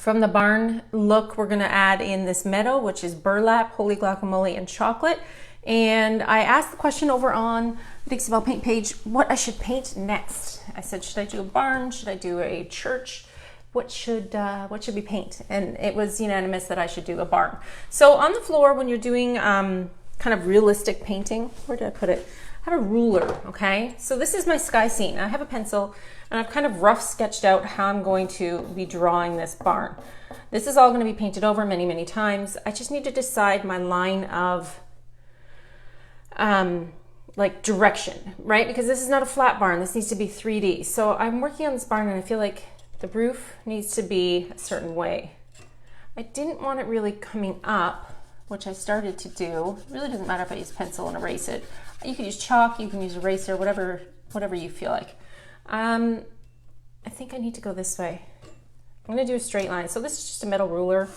From the barn look, we're gonna add in this meadow, which is burlap, holy guacamole, and chocolate. And I asked the question over on the Dixie Belle paint page, what I should paint next. I said, should I do a barn? Should I do a church? What should we paint? And it was unanimous that I should do a barn. So on the floor, when you're doing kind of realistic painting, where did I put it? I have a ruler, okay? So this is my sky scene. I have a pencil and I've kind of rough sketched out how I'm going to be drawing this barn. This is all going to be painted over many, many times. I just need to decide my line of like direction, right? Because this is not a flat barn. This needs to be 3D. So I'm working on this barn and I feel like the roof needs to be a certain way. I didn't want it really coming up, which I started to do. It really doesn't matter if I use pencil and erase it. You can use chalk, you can use eraser, whatever you feel like. I think I need to go this way. I'm gonna do a straight line. So this is just a metal ruler.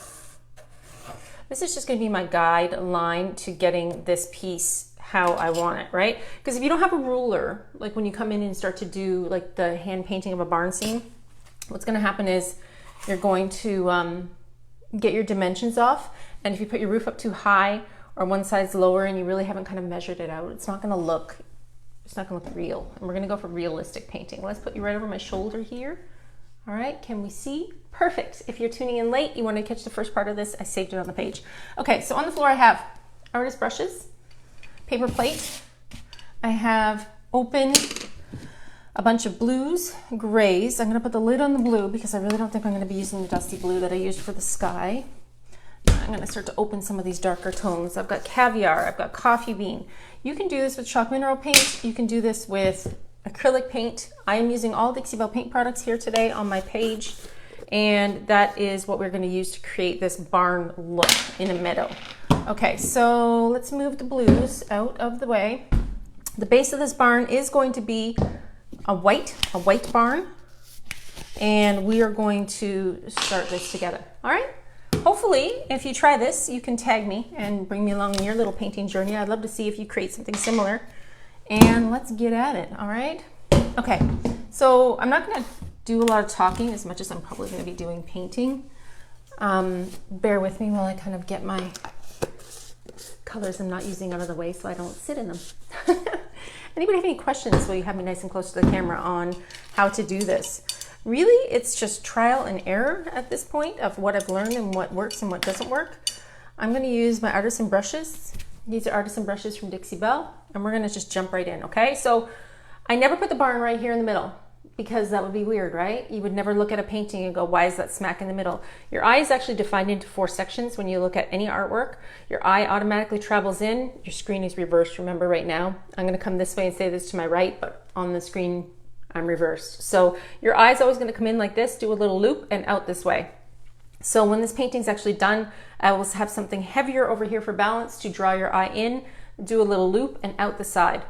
This is just gonna be my guide line to getting this piece how I want it, right? Because if you don't have a ruler, like when you come in and start to do like the hand painting of a barn scene, what's gonna happen is you're going to get your dimensions off. And if you put your roof up too high or one side's lower and you really haven't kind of measured it out, it's not gonna look real. And we're gonna go for realistic painting. Let's put you right over my shoulder here. All right, can we see? Perfect. If you're tuning in late, you wanna catch the first part of this, I saved it on the page. Okay, so on the floor I have artist brushes, paper plate. I have open a bunch of blues, grays. I'm gonna put the lid on the blue because I really don't think I'm gonna be using the dusty blue that I used for the sky. I'm gonna start to open some of these darker tones. I've got caviar, I've got coffee bean. You can do this with chalk mineral paint. You can do this with acrylic paint. I am using all Dixie Belle paint products here today on my page. And that is what we're gonna use to create this barn look in a meadow. Okay, so let's move the blues out of the way. The base of this barn is going to be a white barn. And we are going to start this together, all right? Hopefully, if you try this, you can tag me and bring me along in your little painting journey. I'd love to see if you create something similar. And let's get at it, all right? Okay, so I'm not gonna do a lot of talking as much as I'm probably gonna be doing painting. Bear with me while I kind of get my colors I'm not using out of the way so I don't sit in them. Anybody have any questions while you have me nice and close to the camera on how to do this? Really, it's just trial and error at this point of what I've learned and what works and what doesn't work. I'm gonna use my artisan brushes. These are artisan brushes from Dixie Belle, and we're gonna just jump right in, okay? So I never put the barn right here in the middle because that would be weird, right? You would never look at a painting and go, why is that smack in the middle? Your eye is actually defined into 4 sections when you look at any artwork. Your eye automatically travels in, your screen is reversed, remember right now. I'm gonna come this way and say this to my right, but on the screen, I'm reversed. So your eye is always gonna come in like this, do a little loop and out this way. So when this painting's actually done, I will have something heavier over here for balance to draw your eye in, do a little loop and out the side.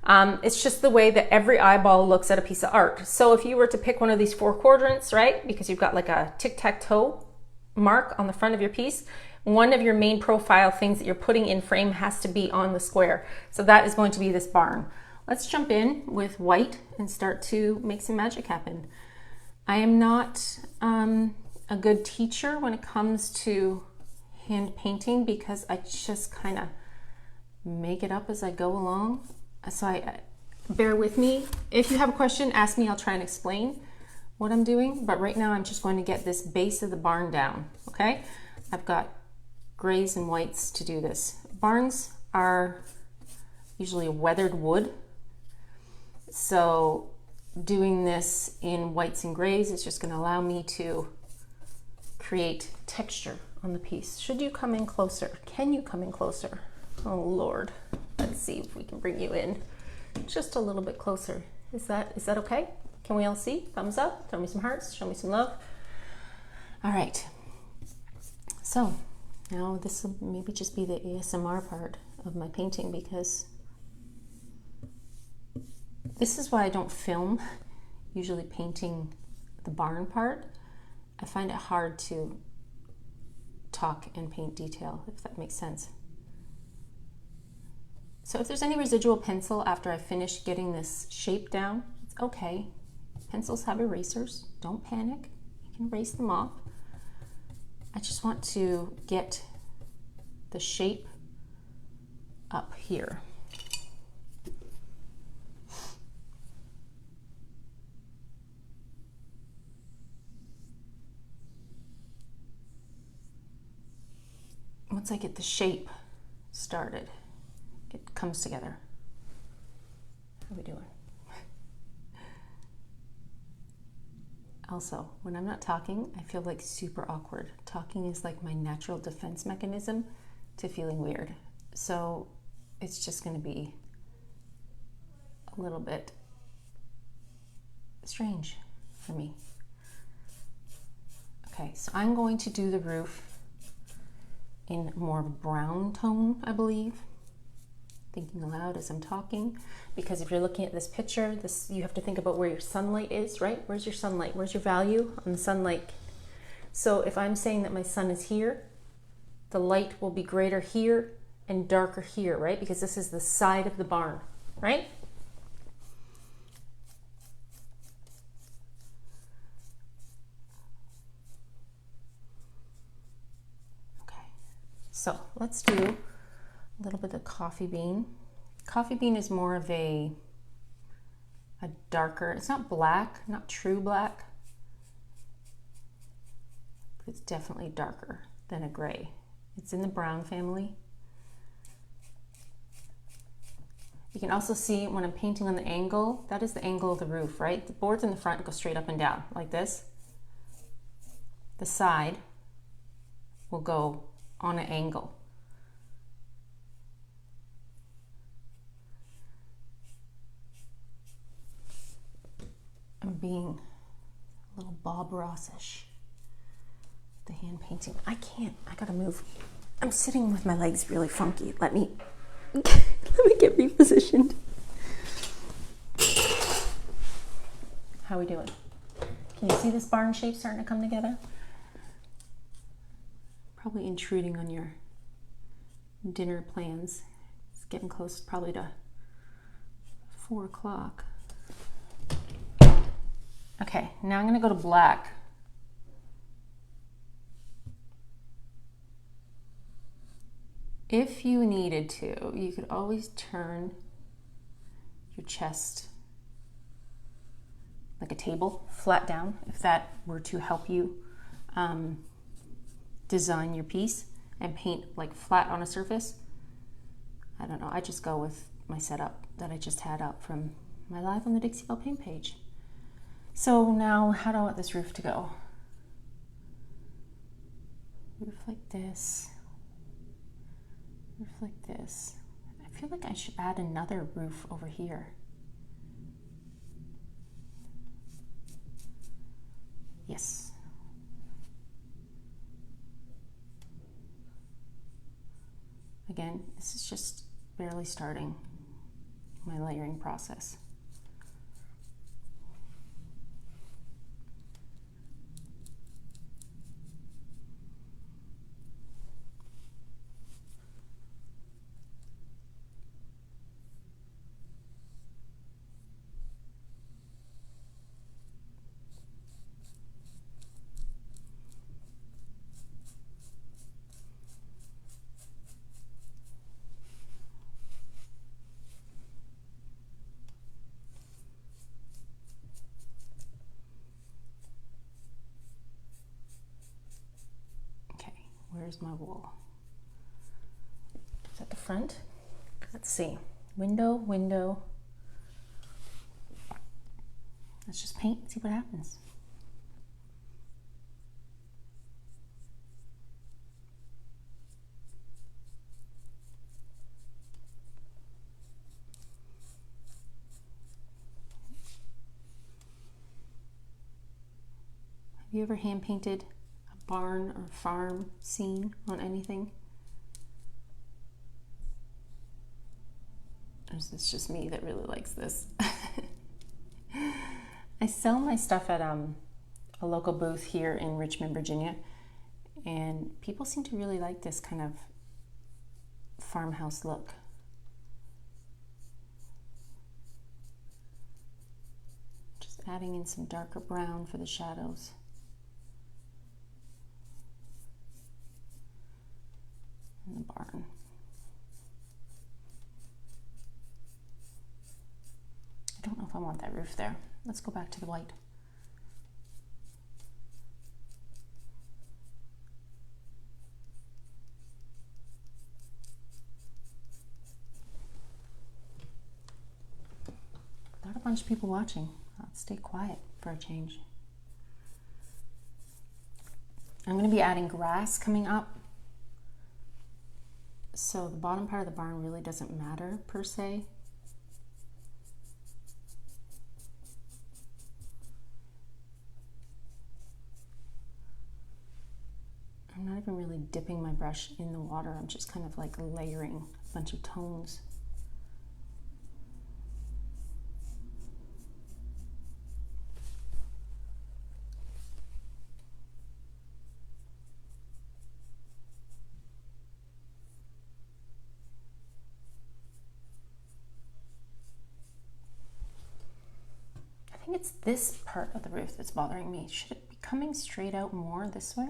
It's just the way that every eyeball looks at a piece of art. So if you were to pick one of these 4 quadrants, right, because you've got like a tic-tac-toe mark on the front of your piece, one of your main profile things that you're putting in frame has to be on the square. So that is going to be this barn. Let's jump in with white and start to make some magic happen. I am not a good teacher when it comes to hand painting because I just kind of make it up as I go along. So bear with me. If you have a question, ask me. I'll try and explain what I'm doing. But right now I'm just going to get this base of the barn down, okay? I've got grays and whites to do this. Barns are usually weathered wood. So doing this in whites and grays is just gonna allow me to create texture on the piece. Should you come in closer? Can you come in closer? Oh Lord, let's see if we can bring you in just a little bit closer. Is that okay? Can we all see? Thumbs up, throw me some hearts, show me some love. All right, so now this will maybe just be the ASMR part of my painting because this is why I don't film, usually painting the barn part. I find it hard to talk and paint detail, if that makes sense. So if there's any residual pencil after I finish getting this shape down, it's okay. Pencils have erasers, don't panic. You can erase them off. I just want to get the shape up here. Once I get the shape started, it comes together. How are we doing? Also, when I'm not talking, I feel like super awkward. Talking is like my natural defense mechanism to feeling weird. So it's just going to be a little bit strange for me. Okay, so I'm going to do the roof in more of a brown tone, I believe. Thinking aloud as I'm talking, because if you're looking at this picture, you have to think about where your sunlight is, right? Where's your sunlight? Where's your value on the sunlight? So if I'm saying that my sun is here, the light will be greater here and darker here, right? Because this is the side of the barn, right? So let's do a little bit of coffee bean. Coffee bean is more of a darker, it's not black, not true black, but it's definitely darker than a gray. It's in the brown family. You can also see when I'm painting on the angle, that is the angle of the roof, right? The boards in the front go straight up and down like this. The side will go on an angle. I'm being a little Bob Ross-ish with the hand painting. I gotta move. I'm sitting with my legs really funky. Let me get repositioned. How are we doing? Can you see this barn shape starting to come together? Probably intruding on your dinner plans. It's getting close probably to 4 o'clock. Okay, now I'm gonna go to black. If you needed to, you could always turn your chest like a table, flat down, if that were to help you design your piece and paint like flat on a surface. I don't know, I just go with my setup that I just had up from my live on the Dixie Belle paint page. So now, how do I want this roof to go? Roof like this, roof like this. I feel like I should add another roof over here. Yes. Again, this is just barely starting my layering process. Where's my wall? Is that the front? Let's see. Window, window. Let's just paint, see what happens. Have you ever hand painted barn or farm scene on anything? Or is this just me that really likes this? I sell my stuff at a local booth here in Richmond, Virginia, and people seem to really like this kind of farmhouse look. Just adding in some darker brown for the shadows. in the barn. I don't know if I want that roof there. Let's go back to the white. Not a bunch of people watching. I'll stay quiet for a change. I'm going to be adding grass coming up. So the bottom part of the barn really doesn't matter per se. I'm not even really dipping my brush in the water. I'm just kind of like layering a bunch of tones. I think it's this part of the roof that's bothering me. Should it be coming straight out more this way?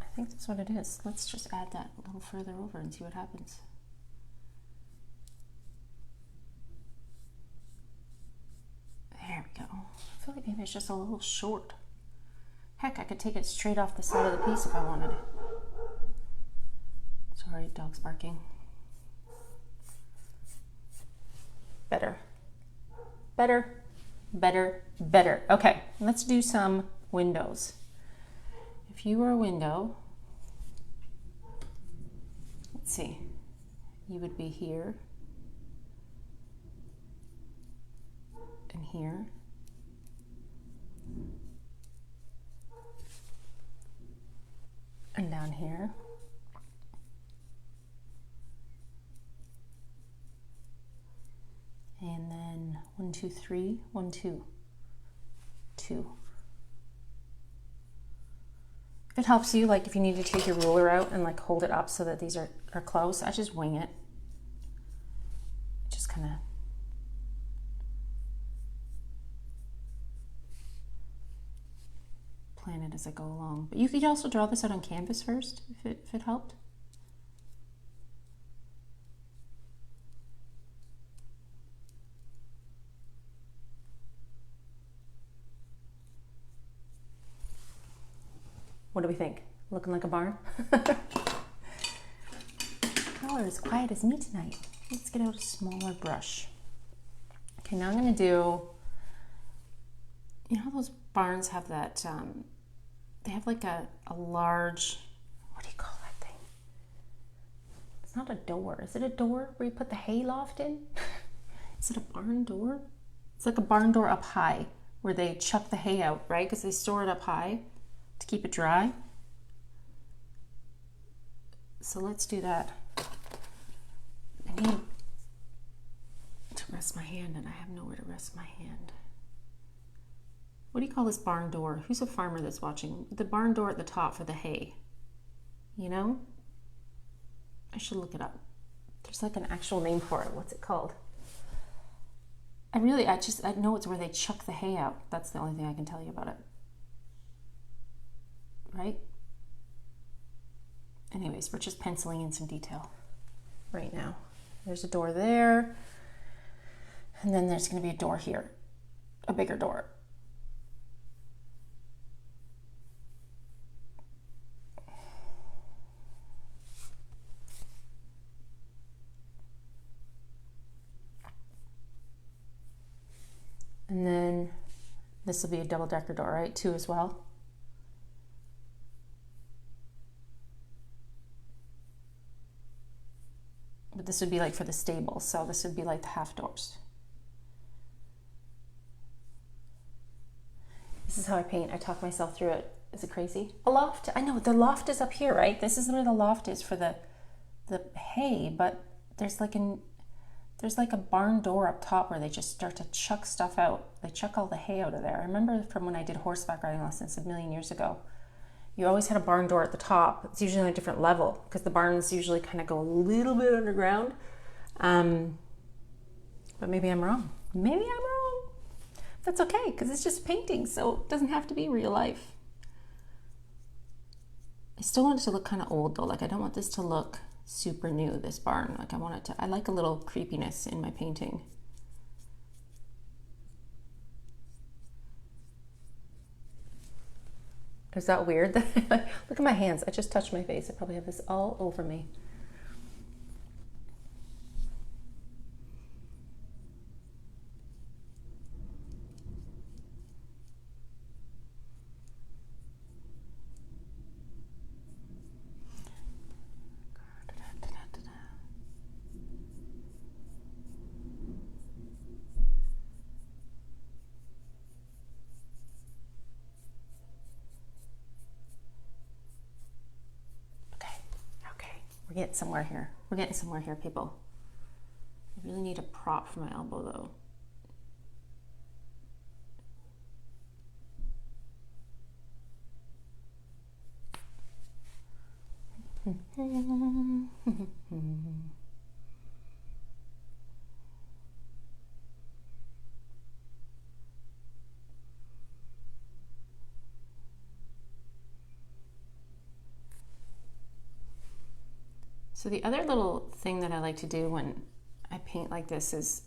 I think that's what it is. Let's just add that a little further over and see what happens. There we go. I feel like maybe it's just a little short. Heck, I could take it straight off the side of the piece if I wanted. Sorry, dog's barking. Better. Better, better, better. Okay, let's do some windows. If you were a window, let's see, you would be here and here. And down here. And then 1, 2, 3, 1, 2, 2. If it helps you, like if you need to take your ruler out and like hold it up so that these are close, I just wing it. Just kind of plan it as I go along. But you could also draw this out on canvas first if it helped. What do we think? Looking like a barn? Y'all are as quiet as me tonight. Let's get out a smaller brush. Okay, now I'm gonna do, you know how those barns have that, they have like a large, what do you call that thing? It's not a door. Is it a door where you put the hay loft in? Is it a barn door? It's like a barn door up high where they chuck the hay out, right? Because they store it up high to keep it dry. So let's do that. I need to rest my hand and I have nowhere to rest my hand. What do you call this barn door? Who's a farmer that's watching? The barn door at the top for the hay. You know? I should look it up. There's like an actual name for it. What's it called? I know it's where they chuck the hay out. That's the only thing I can tell you about it. Right? Anyways, we're just penciling in some detail right now. There's a door there, and then there's going to be a door here, a bigger door. And then this will be a double-decker door, right? 2 as well. But this would be like for the stable, so this would be like the half doors. This is how I paint. I talk myself through it. Is it crazy? A loft? I know, the loft is up here, right? This is where the loft is for the hay, but there's like a barn door up top where they just start to chuck stuff out. They chuck all the hay out of there. I remember from when I did horseback riding lessons a million years ago. You always had a barn door at the top. It's usually on a different level because the barns usually kind of go a little bit underground. But maybe I'm wrong. Maybe I'm wrong. That's okay because it's just painting, so it doesn't have to be real life. I still want it to look kind of old though. Like I don't want this to look super new, this barn. Like I want it to, I like a little creepiness in my painting. Is that weird? Look at my hands. I just touched my face. I probably have this all over me. We're getting somewhere here. We're getting somewhere here, people. I really need a prop for my elbow, though. So the other little thing that I like to do when I paint like this is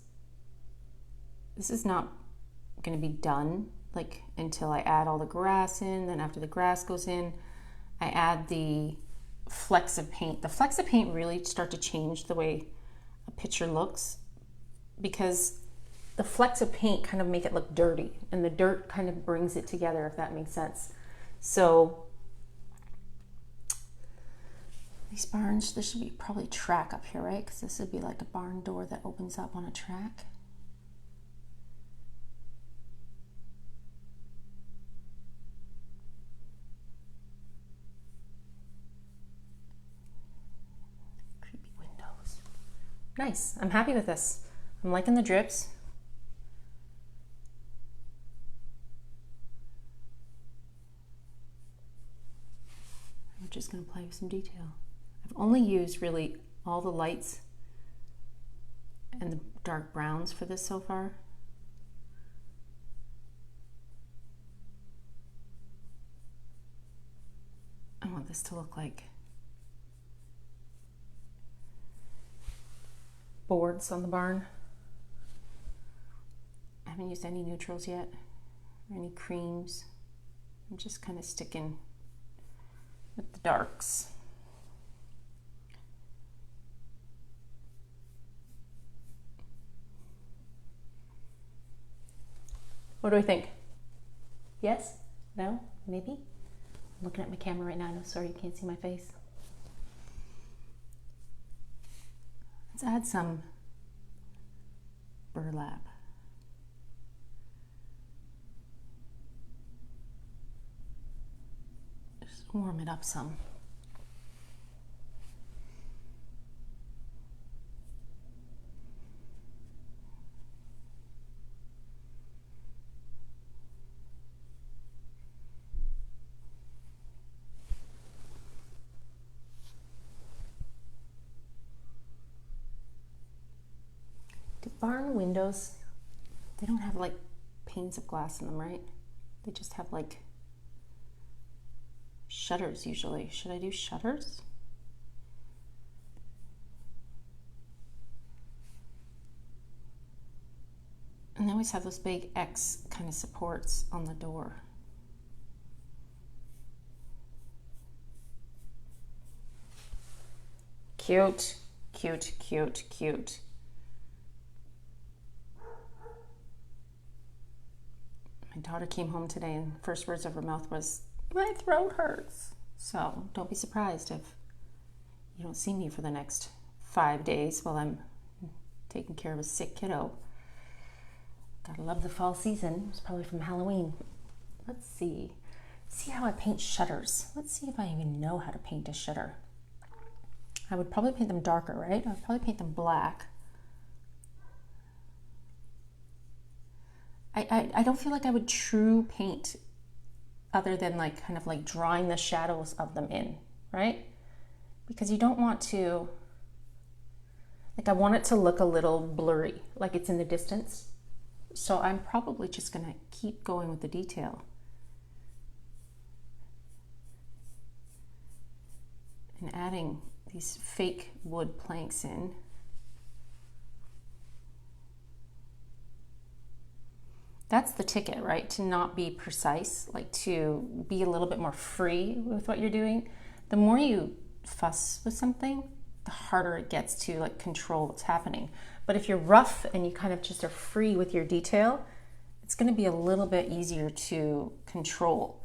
not going to be done like until I add all the grass in. Then after the grass goes in, I add the flecks of paint. The flecks of paint really start to change the way a picture looks because the flecks of paint kind of make it look dirty and the dirt kind of brings it together, if that makes sense. So these barns, there should be probably track up here, right? Because this would be like a barn door that opens up on a track. Creepy windows. Nice. I'm happy with this. I'm liking the drips. I'm just going to play with some detail. I've only used really all the lights and the dark browns for this so far. I want this to look like boards on the barn. I haven't used any neutrals yet or any creams. I'm just kind of sticking with the darks. What do we think? Yes? No? Maybe? I'm looking at my camera right now. No, sorry, you can't see my face. Let's add some burlap. Just warm it up some. Barn windows, they don't have like panes of glass in them, right? They just have like shutters usually. Should I do shutters? And they always have those big X kind of supports on the door. Cute, cute, cute, cute. My daughter came home today and first words of her mouth was, my throat hurts. So don't be surprised if you don't see me for the next 5 days while I'm taking care of a sick kiddo. Gotta love the fall season. It's probably from Halloween. Let's see. See how I paint shutters. Let's see if I even know how to paint a shutter. I would probably paint them darker, right? I would probably paint them black. I don't feel like I would true paint other than like kind of like drawing the shadows of them in, right? Because you don't want to, like I want it to look a little blurry, like it's in the distance. So I'm probably just gonna keep going with the detail. and adding these fake wood planks in. That's the ticket, right? To not be precise, like to be a little bit more free with what you're doing. The more you fuss with something, the harder it gets to like control what's happening. But if you're rough and you kind of just are free with your detail, it's going to be a little bit easier to control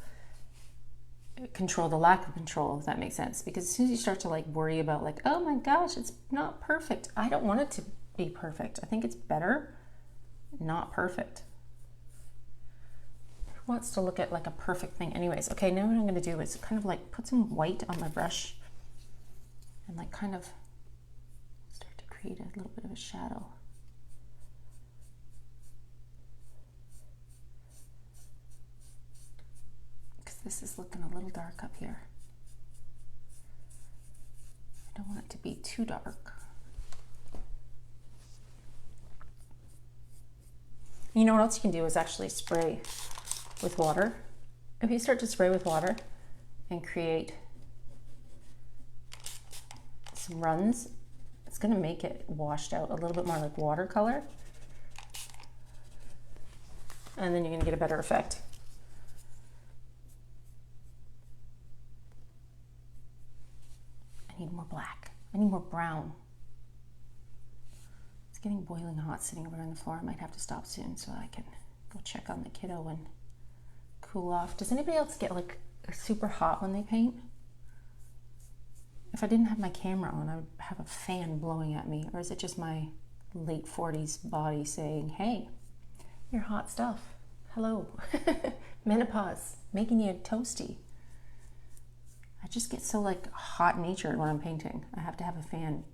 the lack of control, if that makes sense. Because as soon as you start to like worry about like, oh my gosh, it's not perfect. I don't want it to be perfect. I think it's better not perfect. Who wants to look at like a perfect thing anyways? Okay, now what I'm going to do is kind of like put some white on my brush and like kind of start to create a little bit of a shadow. Because this is looking a little dark up here. I don't want it to be too dark. You know what else you can do is actually spray with water. If you start to spray with water and create some runs, it's going to make it washed out a little bit more like watercolor, and then you're going to get a better effect. I need more black. I need more brown. It's getting boiling hot sitting over on the floor. I might have to stop soon so I can go check on the kiddo and cool off. Does anybody else get like super hot when they paint? If I didn't have my camera on, I would have a fan blowing at me. Or is it just my late 40s body saying, hey, you're hot stuff. Hello. Menopause, making you toasty. I just get so like hot natured when I'm painting. I have to have a fan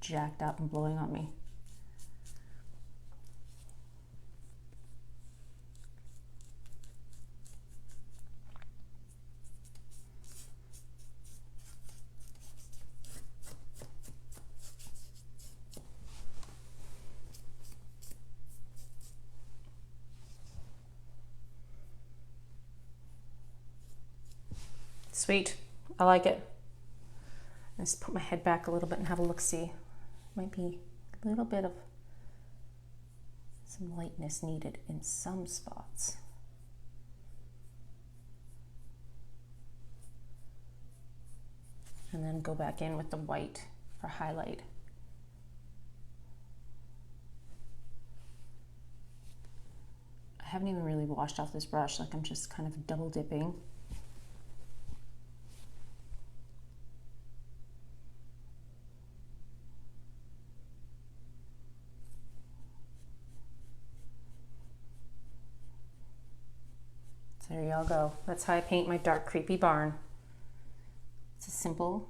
jacked up and blowing on me. Sweet. I like it. I just put my head back a little bit and have a look-see. Might be a little bit of some lightness needed in some spots. And then go back in with the white for highlight. I haven't even really washed off this brush, like I'm just kind of double dipping. So there y'all go. That's how I paint my dark, creepy barn. It's as simple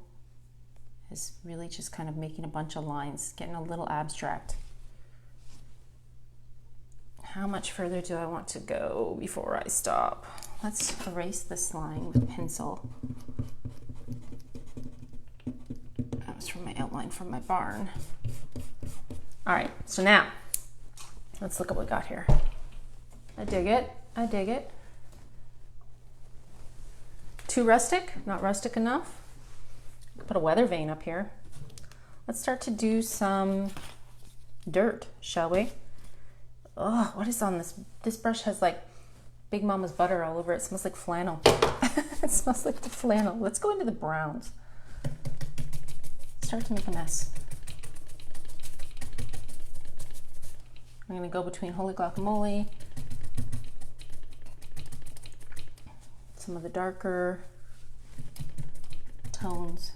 as really just kind of making a bunch of lines, getting a little abstract. How much further do I want to go before I stop? Let's erase this line with a pencil. That was from my outline from my barn. All right, so now let's look at what we got here. I dig it. I dig it. Too rustic? Not rustic enough? Put a weather vane up here. Let's start to do some dirt, shall we? Oh, what is on this? This brush has like Big Mama's butter all over it. It smells like flannel. It smells like the flannel. Let's go into the browns. Start to make a mess. I'm gonna go between Holy Guacamole, some of the darker tones.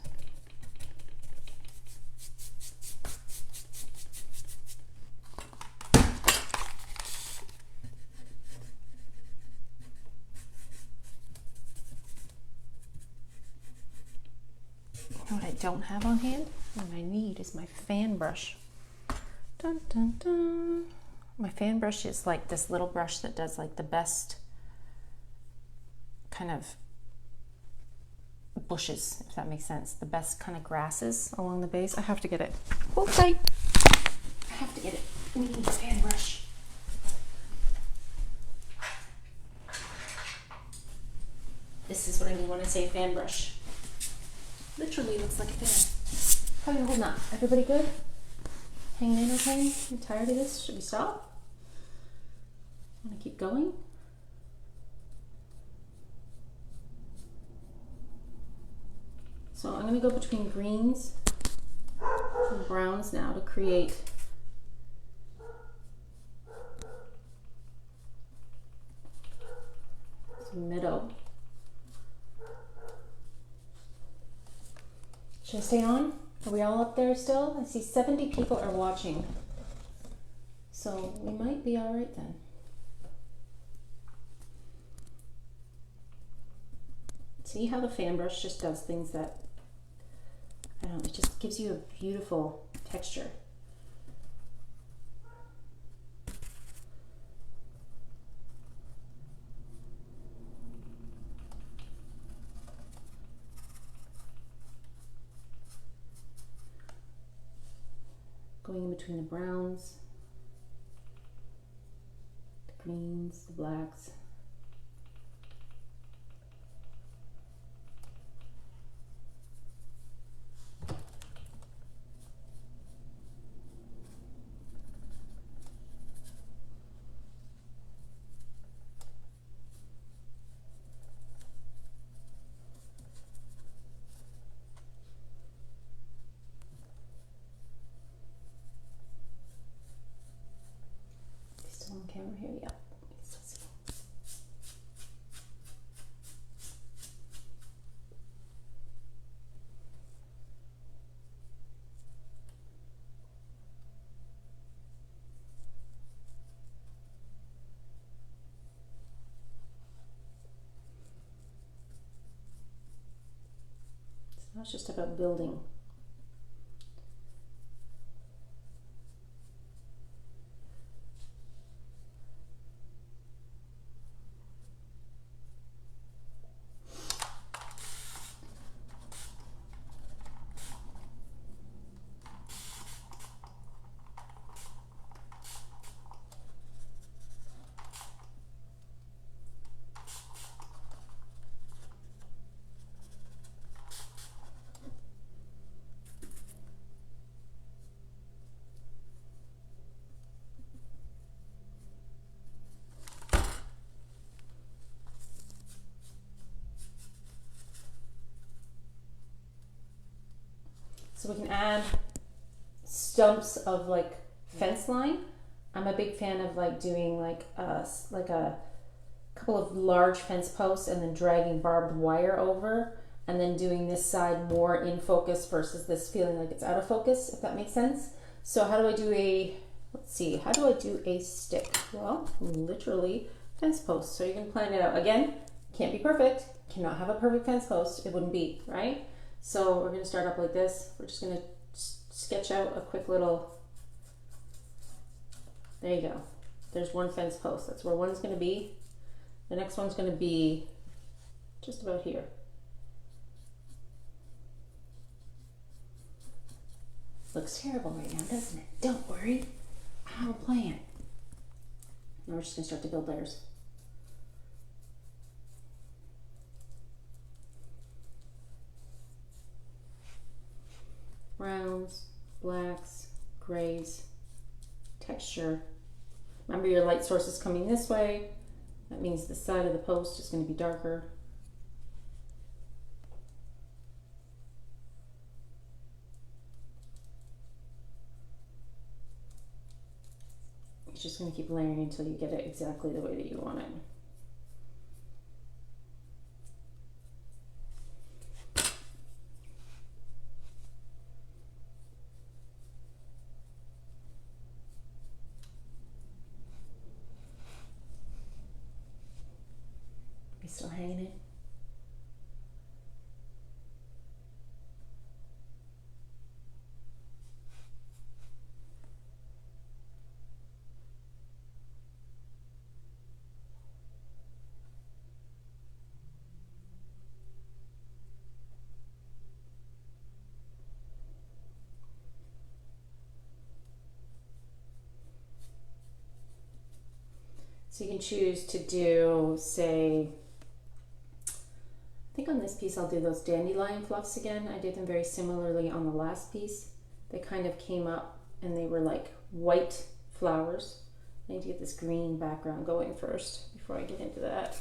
You know what I don't have on hand? What I need is my fan brush. Dun, dun, dun. My fan brush is like this little brush that does like the best kind of bushes, if that makes sense. The best kind of grasses along the base. I have to get it. Hold tight. I have to get it. We need a fan brush. This is what I mean when I say a fan brush. Literally looks like there. How are you holding up? Everybody good? Hanging in okay? You tired of this? Should we stop? Want to keep going? So I'm going to go between greens and browns now to create some meadow. Should I stay on? Are we all up there still? I see 70 people are watching. So we might be all right then. See how the fan brush just does things that, I don't know, it just gives you a beautiful texture. Going in between the browns, the greens, the blacks. On camera here, yeah. So now it's just about building. So we can add stumps of like fence line. I'm a big fan of like doing like a couple of large fence posts and then dragging barbed wire over and then doing this side more in focus versus this feeling like it's out of focus, if that makes sense. So how do I do a, let's see, how do I do a stick? Well, literally fence post. So you can plan it out. Again, can't be perfect. Cannot have a perfect fence post. It wouldn't be, right? So we're going to start up like this. We're just going to sketch out a quick little, there you go. There's one fence post. That's where one's going to be. The next one's going to be just about here. Looks terrible right now, doesn't it? Don't worry. I have a plan. Now we're just going to start to build layers. Browns, blacks, grays, texture. Remember your light source is coming this way. That means the side of the post is going to be darker. You're just going to keep layering until you get it exactly the way that you want it. Still hanging in. So you can choose to do, say, think on this piece I'll do those dandelion fluffs again. I did them very similarly on the last piece. They kind of came up and they were like white flowers. I need to get this green background going first before I get into that.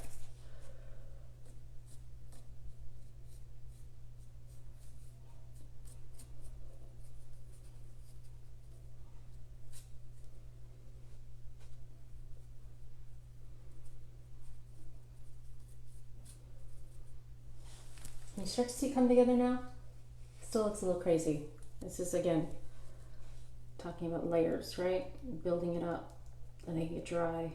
You start to see come together now? Still looks a little crazy. This is again talking about layers, right? Building it up, letting it dry.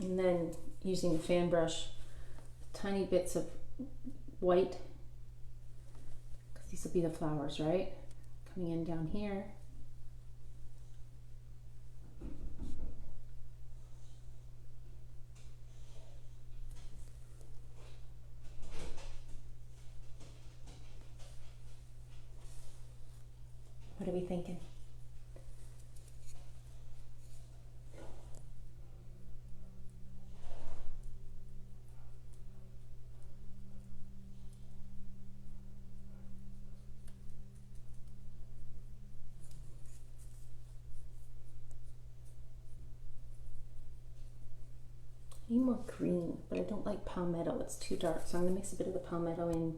And then using the fan brush, tiny bits of white, because these will be the flowers, right? Coming in down here. What are we thinking? I need more green, but I don't like palmetto. It's too dark, so I'm gonna mix a bit of the palmetto in.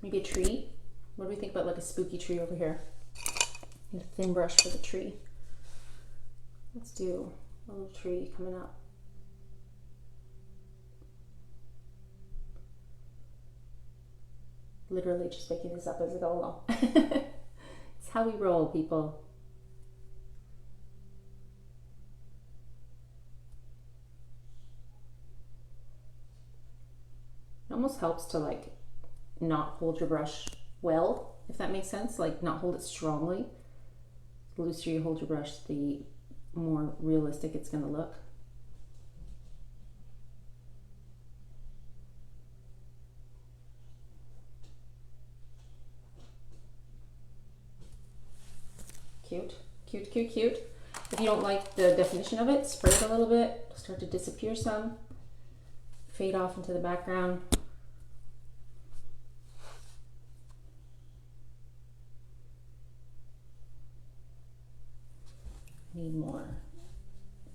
Maybe a tree. What do we think about like a spooky tree over here? Need a thin brush for the tree. Let's do a little tree coming up. Literally just making this up as I go along. It's how we roll, people. It almost helps to like not hold your brush well, if that makes sense, like not hold it strongly. The looser you hold your brush, the more realistic it's going to look. Cute, cute, cute, cute. If you don't like the definition of it, spray it a little bit. It'll start to disappear some, fade off into the background. Need more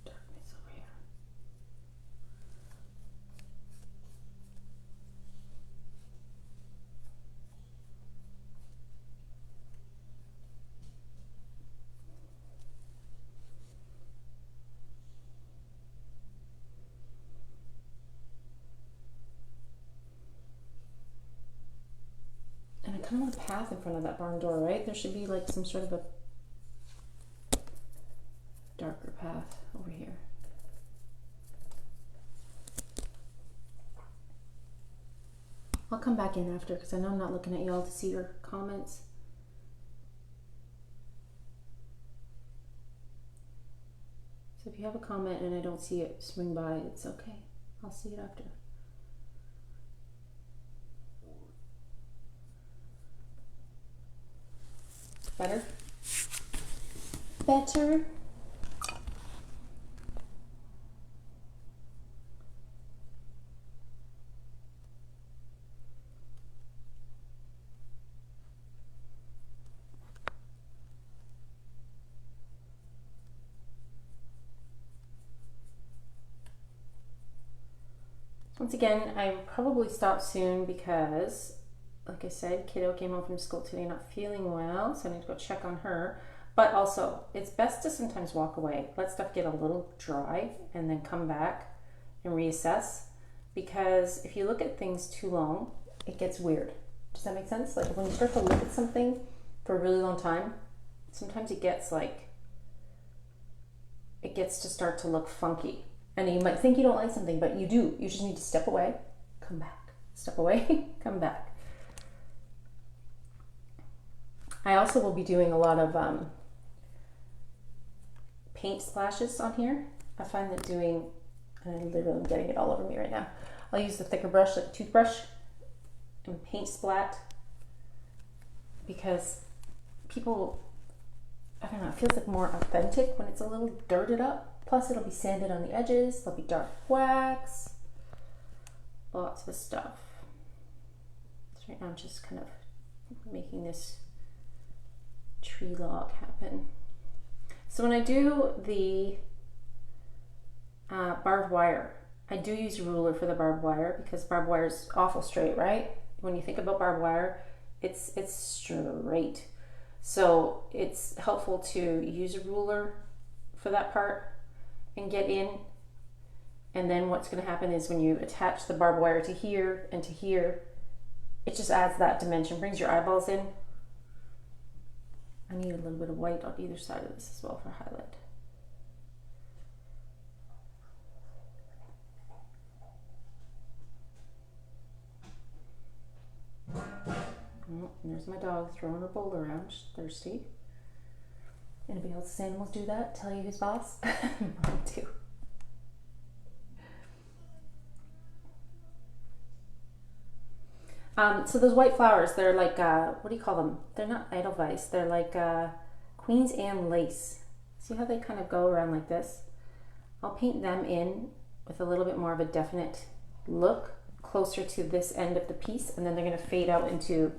darkness over here. And I kind of want a path in front of that barn door, right? There should be like some sort of a darker path over here. I'll come back in after because I know I'm not looking at y'all to see your comments. So if you have a comment and I don't see it swing by, it's okay. I'll see it after. Better? Better? Once again, I probably stop soon because, like I said, kiddo came home from school today not feeling well, so I need to go check on her. But also, it's best to sometimes walk away, let stuff get a little dry, and then come back and reassess. because if you look at things too long, it gets weird. Does that make sense? Like when you start to look at something for a really long time, sometimes it gets to start to look funky. And you might think you don't like something, but you do. You just need to step away, come back. Step away, come back. I also will be doing a lot of paint splashes on here. I find that doing, and I literally am getting it all over me right now. I'll use the thicker brush, like a toothbrush, and paint splat, because people, I don't know, it feels like more authentic when it's a little dirted up. Plus it'll be sanded on the edges, there'll be dark wax, lots of stuff. So right now I'm just kind of making this tree log happen. So when I do the barbed wire, I do use a ruler for the barbed wire because barbed wire is awful straight, right? When you think about barbed wire, it's straight. So it's helpful to use a ruler for that part and get in. And then what's going to happen is when you attach the barbed wire to here and to here, it just adds that dimension, brings your eyeballs in. I need a little bit of white on either side of this as well for highlight. Oh, and there's my dog throwing her bowl around. She's thirsty. Anybody else's animals do that? Tell you who's boss? Mine too. So those white flowers, they're like, what do you call them? They're not Edelweiss, they're like Queen's Anne lace. See how they kind of go around like this? I'll paint them in with a little bit more of a definite look closer to this end of the piece, and then they're going to fade out into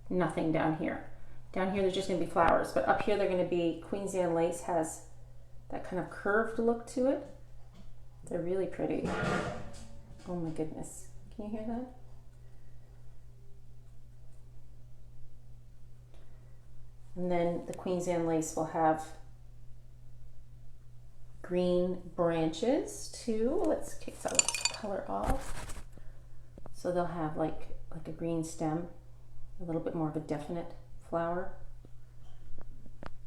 nothing down here. Down here there's just going to be flowers, but up here they're going to be, Queen's Anne lace has that kind of curved look to it. They're really pretty. Oh my goodness. Can you hear that? And then the Queen's Anne lace will have green branches too. Let's kick some color off. So they'll have like a green stem, a little bit more of a definite flower.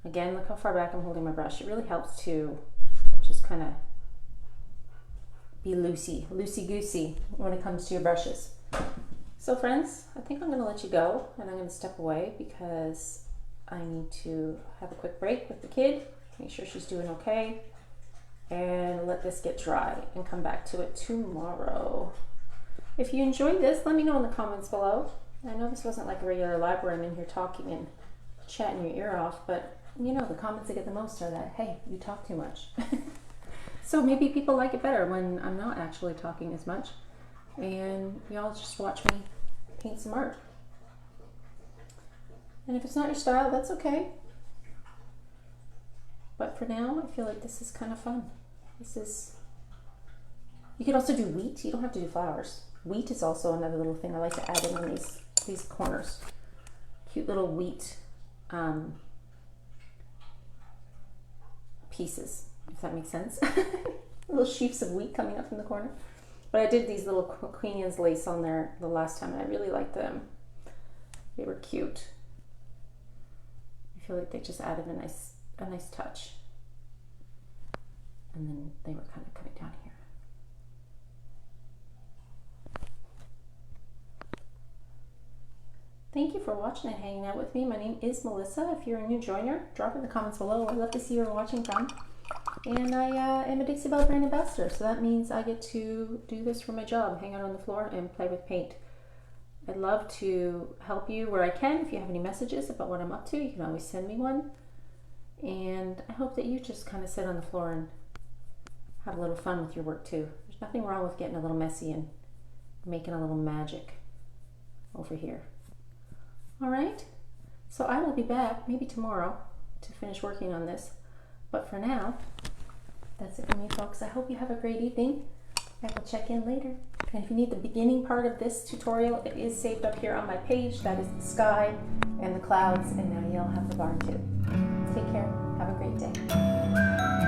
Again, look how far back I'm holding my brush. It really helps to just kind of be loosey-goosey when it comes to your brushes. So friends, I think I'm going to let you go and I'm going to step away because I need to have a quick break with the kid, make sure she's doing okay, and let this get dry and come back to it tomorrow. If you enjoyed this, let me know in the comments below. I know this wasn't like a regular live where I'm in here talking and chatting your ear off, but you know, the comments I get the most are that, hey, you talk too much. So maybe people like it better when I'm not actually talking as much and y'all just watch me paint some art. And if it's not your style, that's okay. But for now, I feel like this is kind of fun. This is, you could also do wheat. You don't have to do flowers. Wheat is also another little thing I like to add in on these corners. Cute little wheat pieces, if that makes sense. Little sheafs of wheat coming up from the corner. But I did these little Queen Anne's lace on there the last time and I really liked them. They were cute. I feel like they just added a nice touch. And then they were kind of coming down here. Thank you for watching and hanging out with me. My name is Melissa. If you're a new joiner, drop in the comments below. I'd love to see where you're watching from. And I am a Dixie Belle brand ambassador, so that means I get to do this for my job, hang out on the floor and play with paint. I'd love to help you where I can. If you have any messages about what I'm up to, you can always send me one. And I hope that you just kind of sit on the floor and have a little fun with your work too. There's nothing wrong with getting a little messy and making a little magic over here. All right, so I will be back maybe tomorrow to finish working on this. But for now, that's it for me, folks. I hope you have a great evening. I will check in later. And if you need the beginning part of this tutorial, it is saved up here on my page. That is the sky and the clouds, and now you'll have the barn too. Take care. Have a great day.